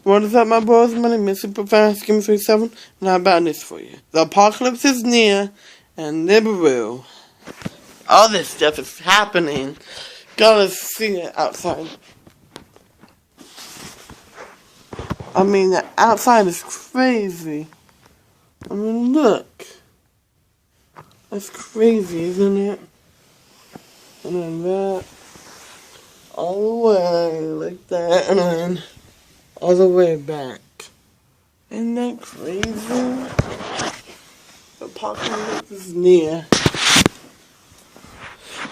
What is up, my bros? My name is Superfast Game 37, and I got this for you. The apocalypse is near, and Nibiru. All this stuff is happening. Gotta see it outside. I mean, the outside is crazy. I mean, look. That's crazy, isn't it? And then that. All the way, like that, and then all the way back. Isn't that crazy? The apocalypse is near.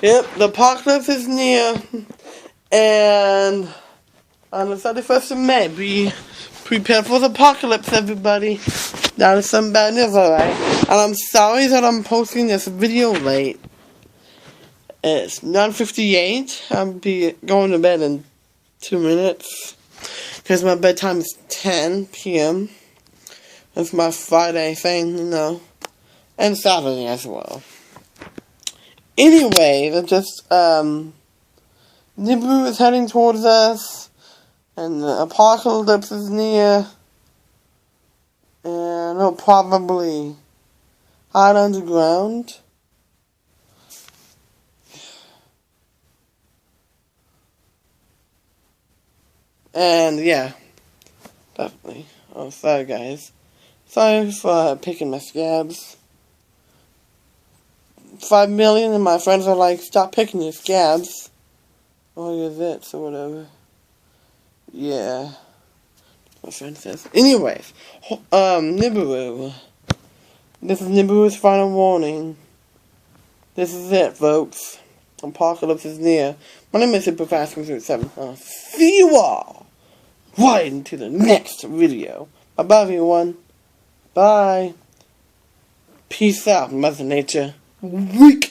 Yep, the apocalypse is near. And on the 31st of May, be prepared for the apocalypse, everybody. That is some bad news, alright? And I'm sorry that I'm posting this video late. It's 9:58. I'll be going to bed in 2 minutes. Because my bedtime is 10 p.m. That's my Friday thing, you know. And Saturday as well. Anyway, they're just, Nibiru is heading towards us. And the apocalypse is near. And it'll probably hide underground. And yeah, definitely. Oh, sorry guys. Sorry for picking my scabs. 5 million and my friends are like, stop picking your scabs. Or your zits or whatever. Yeah. My friend says. Anyways, Nibiru. This is Nibiru's final warning. This is it, folks. Apocalypse is near. My name is Superfast7. I'll see you all right into the next video. Bye-bye, everyone. Bye. Peace out, Mother Nature. Weak.